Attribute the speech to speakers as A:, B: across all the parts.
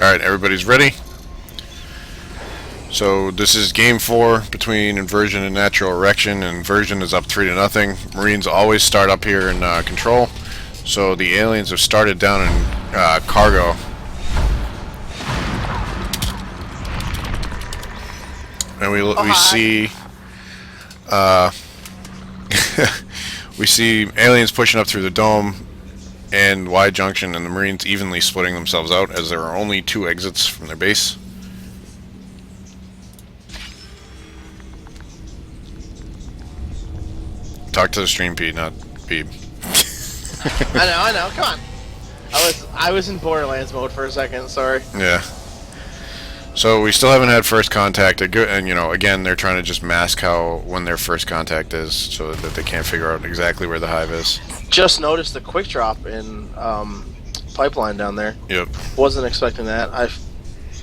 A: Alright, everybody's ready. So this is game 4 between Inversion and Natural Erection. Inversion is up 3-0. Marines always start up here in control. So the aliens have started down in cargo. And we see we see aliens pushing up through the dome and Y junction, and the Marines evenly splitting themselves out as there are only 2 exits from their base. Talk to the stream, Pete, not Pete.
B: I know. Come on. I was in Borderlands mode for a second. Sorry.
A: Yeah. So we still haven't had first contact, and you know, again, they're trying to just mask when their first contact is, so that they can't figure out exactly where the hive is.
B: Just noticed the quick drop in pipeline down there.
A: Yep.
B: Wasn't expecting that. I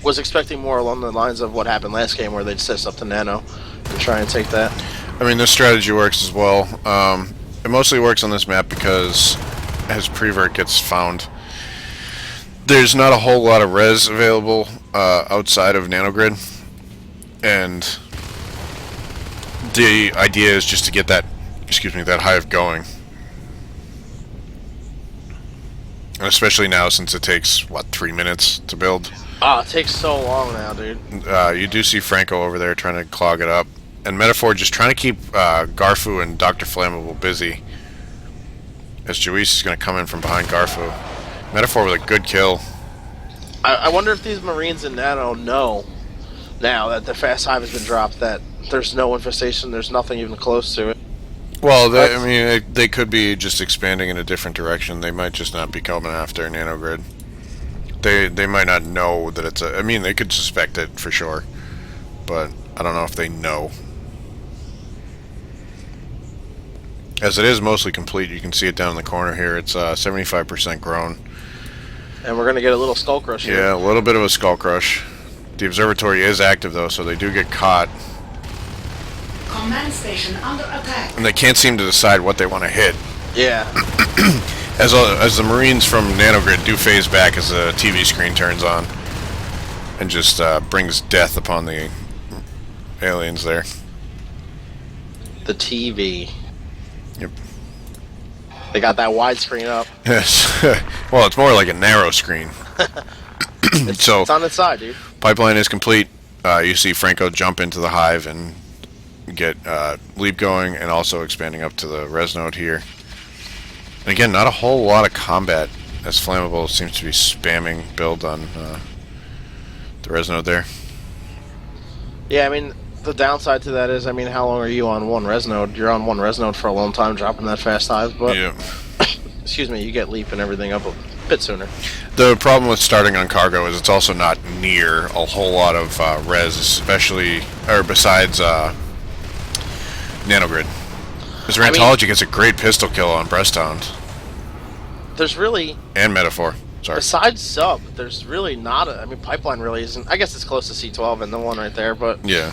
B: was expecting more along the lines of what happened last game, where they'd set up to Nano and try and take that.
A: I mean, this strategy works as well. It mostly works on this map because as Prevert gets found, there's not a whole lot of res available outside of nanogrid, and the idea is just to get that, that hive going. And especially now, since it takes what, 3 minutes to build.
B: Oh, it takes so long now, dude.
A: You do see Franco over there trying to clog it up, and Metaphor just trying to keep Garfu and Dr. Flammable busy. As Juice is going to come in from behind Garfu. Metaphor with a good kill.
B: I wonder if these Marines in Nano know now that the fast hive has been dropped, that there's no infestation, there's nothing even close to it.
A: Well, I mean, they could be just expanding in a different direction. They might just not be coming after nanogrid. They might not know that it's a... I mean, they could suspect it for sure, but I don't know if they know. As it is mostly complete, you can see it down in the corner here. It's 75% grown.
B: And we're going to get a little skull crush here.
A: Yeah, a little bit of a skull crush. The observatory is active though, so they do get caught.
C: Command station under attack.
A: And they can't seem to decide what they want to hit.
B: Yeah.
A: As the Marines from nanogrid do phase back as the TV screen turns on, and just brings death upon the aliens there.
B: The TV.
A: Yep.
B: They got that widescreen up.
A: Yes. Well, it's more like a narrow screen.
B: It's on its side, dude.
A: Pipeline is complete. You see Franco jump into the hive and get leap going, and also expanding up to the res node here. And again, not a whole lot of combat, as Flammable seems to be spamming build on the res node there.
B: Yeah, I mean, the downside to that is, I mean, how long are you on one res node? You're on one res node for a long time, dropping that fast hive, but
A: Yeah.
B: excuse me, you get leap and everything up a bit sooner.
A: The problem with starting on cargo is it's also not near a whole lot of res, especially, or besides nanogrid. This Rantology gets a great pistol kill on Breasthound.
B: There's really...
A: And Metaphor. Sorry.
B: Besides sub, there's really not a... I mean, Pipeline really isn't... I guess it's close to C12 and the one right there, but...
A: Yeah.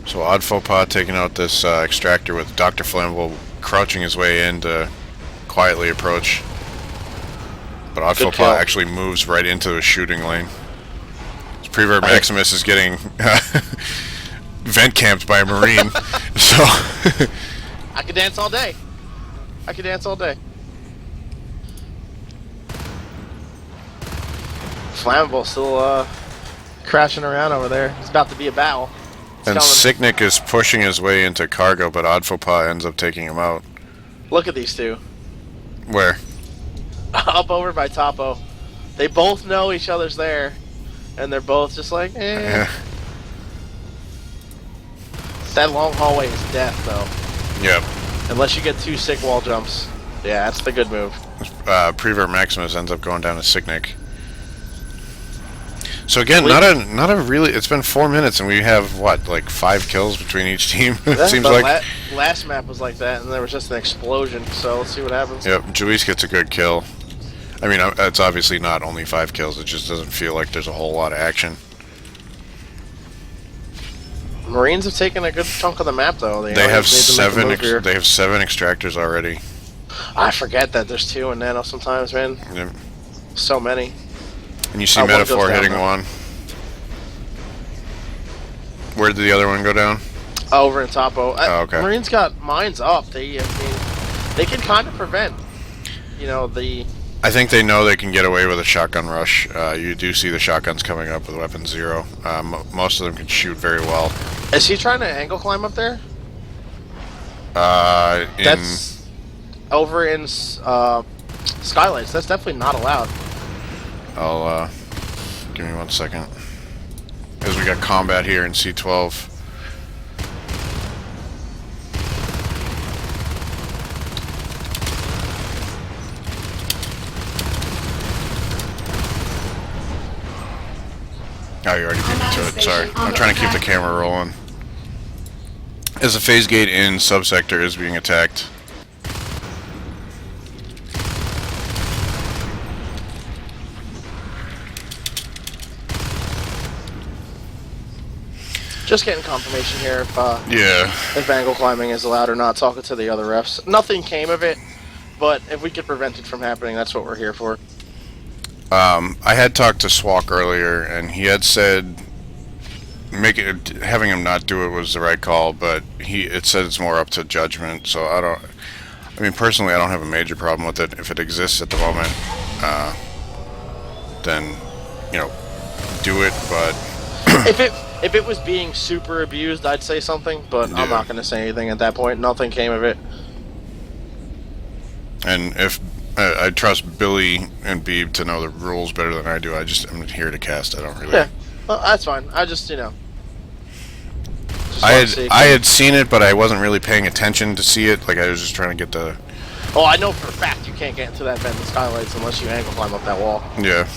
A: So Odd Faux Pas taking out this extractor with Dr. Flammable crouching his way in to quietly approach. But Odd Faux Pas actually moves right into a shooting lane. Prevert Maximus is getting vent camped by a Marine. So
B: I could dance all day. I could dance all day. Flammable still crashing around over there. It's about to be a battle.
A: And Sicknick is pushing his way into cargo, but Odd Faux Pas ends up taking him out.
B: Look at these two.
A: Where?
B: Up over by Topo. They both know each other's there, and they're both just like, eh. That long hallway is death, though.
A: Yep.
B: Unless you get 2 sick wall jumps. Yeah, that's the good move.
A: Prevert Maximus ends up going down to Sicknick. So again, not a really. It's been 4 minutes, and we have what, like 5 kills between each team. It seems like
B: last map was like that, and there was just an explosion. So let's see what happens.
A: Yep, Juice gets a good kill. I mean, it's obviously not only 5 kills. It just doesn't feel like there's a whole lot of action.
B: Marines have taken a good chunk of the map, though.
A: They have 7. They have 7 extractors already.
B: I forget that there's 2 in Nano sometimes, man.
A: Yep.
B: So many.
A: And you see
B: One goes
A: Metaphor
B: down,
A: hitting
B: though.
A: one. Where did the other one go down?
B: Over in Topo.
A: Oh, okay.
B: Marines got mines up. They, I mean, they can kind of prevent, you know, the...
A: I think they know they can get away with a shotgun rush. You do see the shotguns coming up with weapon 0. Most of them can shoot very well.
B: Is he trying to angle climb up there? That's over in Skylights. That's definitely not allowed.
A: I'll, give me 1 second. Because we got combat here in C12. Oh, you already beat me to it. Sorry. I'm trying to keep the camera rolling. As the phase gate in subsector is being attacked.
B: Just getting confirmation here
A: Yeah.
B: if angle climbing is allowed or not. Talking to the other refs. Nothing came of it, but if we could prevent it from happening, that's what we're here for.
A: I had talked to Swalk earlier, and he had said having him not do it was the right call, but it said it's more up to judgment. So I mean, personally, I don't have a major problem with it. If it exists at the moment, then you know, do it. But
B: if it was being super abused, I'd say something, but
A: Yeah.
B: I'm not going to say anything at that point. Nothing came of it.
A: and if I trust Billy and Beeb to know the rules better than I do, I'm here to cast. I don't really.
B: Yeah, well, that's fine. I just, you know. just
A: I
B: wanna
A: had
B: see.
A: I had seen it, but I wasn't really paying attention to see it. Like I was just trying to get the.
B: Oh, I know for a fact you can't get into that vent in Skylights unless you angle climb up that wall.
A: Yeah.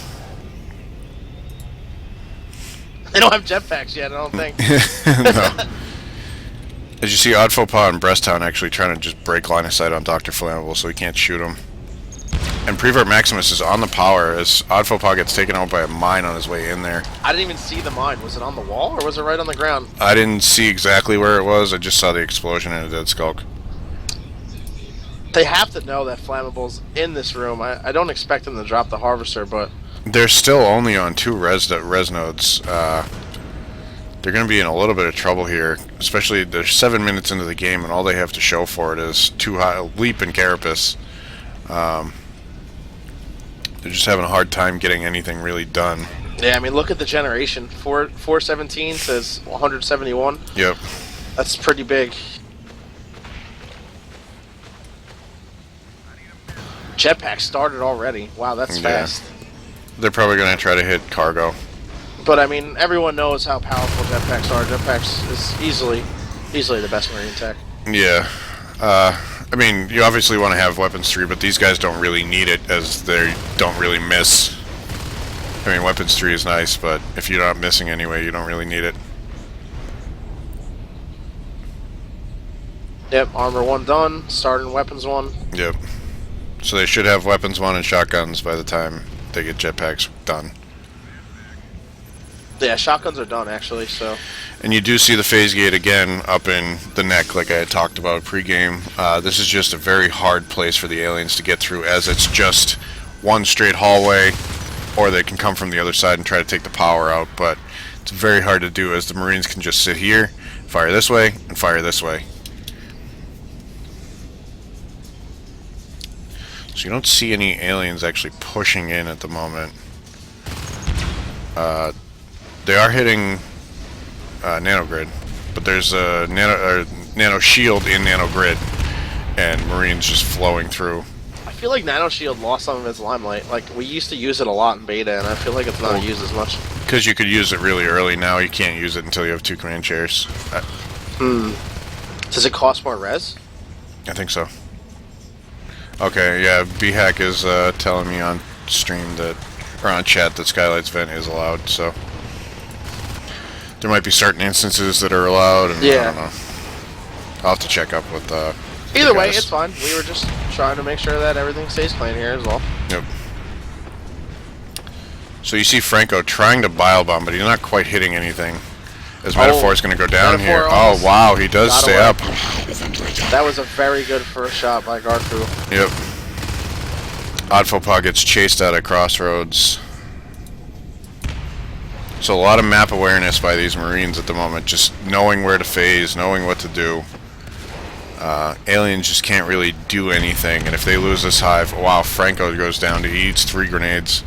B: They don't have jetpacks yet, I don't think.
A: No. As you see, Odd Faux Pas and Breasttown actually trying to just break line of sight on Dr. Flammable so he can't shoot him. And Prevert Maximus is on the power as Odd Faux Pas gets taken out by a mine on his way in there.
B: I didn't even see the mine. Was it on the wall or was it right on the ground?
A: I didn't see exactly where it was. I just saw the explosion and a dead skulk.
B: They have to know that Flammable's in this room. I don't expect them to drop the Harvester, but...
A: They're still only on 2 res nodes. They're going to be in a little bit of trouble here, especially they're 7 minutes into the game and all they have to show for it is 2 high leap and Carapace. They're just having a hard time getting anything really done.
B: Yeah, I mean, look at the generation. 417 says 171.
A: Yep.
B: That's pretty big. Jetpack started already. Wow, that's
A: Yeah.
B: fast.
A: They're probably going to try to hit cargo.
B: But I mean, everyone knows how powerful jetpacks are. Jetpacks is easily the best marine tech.
A: Yeah. I mean, you obviously want to have weapons 3, but these guys don't really need it as they don't really miss. I mean, weapons 3 is nice, but if you're not missing anyway, you don't really need it.
B: Yep, armor 1 done. Starting weapons 1.
A: Yep. So they should have weapons 1 and shotguns by the time they get jetpacks done.
B: Yeah, shotguns are done actually. So.
A: And you do see the phase gate again up in the neck like I had talked about pre-game. This is just a very hard place for the aliens to get through as it's just one straight hallway, or they can come from the other side and try to take the power out, but it's very hard to do as the Marines can just sit here, fire this way, and fire this way. So you don't see any aliens actually pushing in at the moment. They are hitting nanogrid, but there's a nano shield in nanogrid, and Marines just flowing through.
B: I feel like Nano Shield lost some of its limelight. Like, we used to use it a lot in beta, and I feel like it's not used as much.
A: Because you could use it really early. Now you can't use it until you have 2 command chairs.
B: Does it cost more res?
A: I think so. Okay, yeah, BHack is telling me on stream that, or on chat, that Skylight's vent is allowed, so there might be certain instances that are allowed, and I don't know. I'll have to check up with
B: Either way,
A: guys.
B: it's fine. We were just trying to make sure that everything stays clean here as well.
A: Yep. So you see Franco trying to bile bomb, but he's not quite hitting anything. As Metaphor's going to go down
B: Metaphor
A: here. Oh,
B: almost
A: wow, he does
B: got
A: stay
B: away.
A: up.
B: That was a very good first shot by Garfu.
A: Yep. Odd Faux Pas gets chased out of Crossroads. So a lot of map awareness by these Marines at the moment, just knowing where to phase, knowing what to do. Aliens just can't really do anything, and if they lose this hive, wow, Franco goes down to he eats 3 grenades.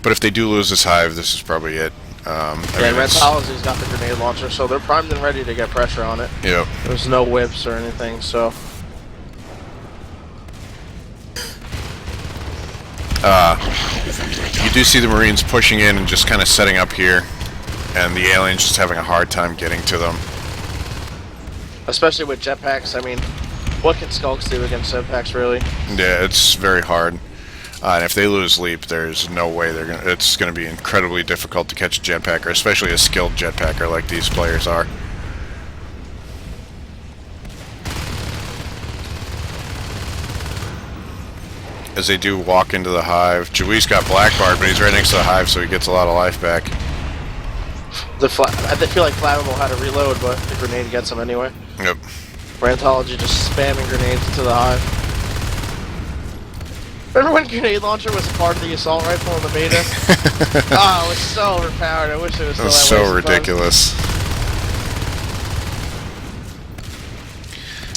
A: But if they do lose this hive, this is probably it.
B: Yeah, Rentology's got the grenade launcher, so they're primed and ready to get pressure on it.
A: Yep.
B: There's no whips or anything, so...
A: You do see the Marines pushing in and just kind of setting up here, and the aliens just having a hard time getting to them.
B: Especially with jetpacks, I mean, what can Skulks do against jetpacks, really?
A: Yeah, it's very hard. And if they lose leap, there's no way it's gonna be incredibly difficult to catch a jetpacker, especially a skilled jetpacker like these players are. As they do walk into the hive, Juice got blackbarred, but he's right next to the hive, so he gets a lot of life back.
B: I feel like Flammable had to reload, but the grenade gets him anyway.
A: Yep.
B: Rantology just spamming grenades into the hive. Remember when grenade launcher was a part of the assault rifle in the beta? Oh, it was so overpowered. I wish it was still
A: That's
B: that way
A: so
B: sometimes.
A: ridiculous.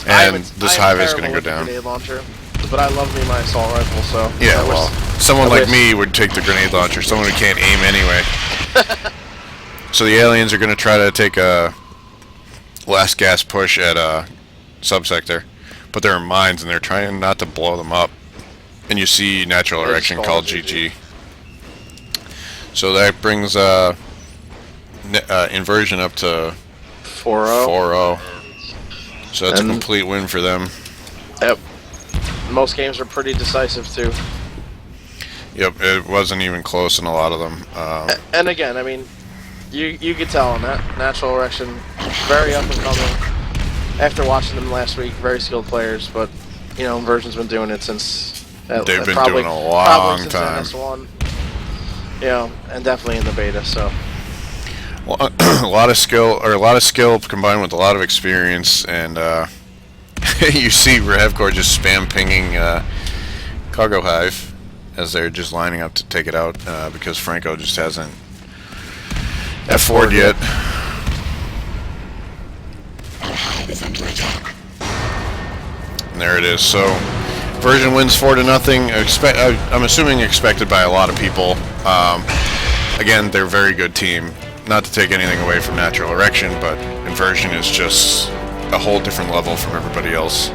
A: And this hive is going to go down.
B: Grenade launcher, but I love me my assault rifle, so...
A: Yeah, well, someone like me would take the grenade launcher, someone who can't aim anyway. So the aliens are going to try to take a last gas push at a subsector, but they're in mines and they're trying not to blow them up. And you see natural erection called GG. So that brings Inversion up to 4-0. So that's a complete win for them.
B: Yep. Most games are pretty decisive too.
A: Yep, it wasn't even close in a lot of them.
B: And again, I mean, you could tell on that natural erection, very up and coming. After watching them last week, very skilled players, but you know, Inversion's been doing it since
A: they've been doing a long time.
B: NS1, you know, and definitely in the beta. So
A: well, a lot of skill combined with a lot of experience, and you see Revcore just spam pinging Cargo Hive as they're just lining up to take it out because Franco just hasn't F4'd yet. And there it is. So Inversion wins 4-0. I'm assuming expected by a lot of people. Again, they're a very good team. Not to take anything away from Natural Erection, but Inversion is just a whole different level from everybody else.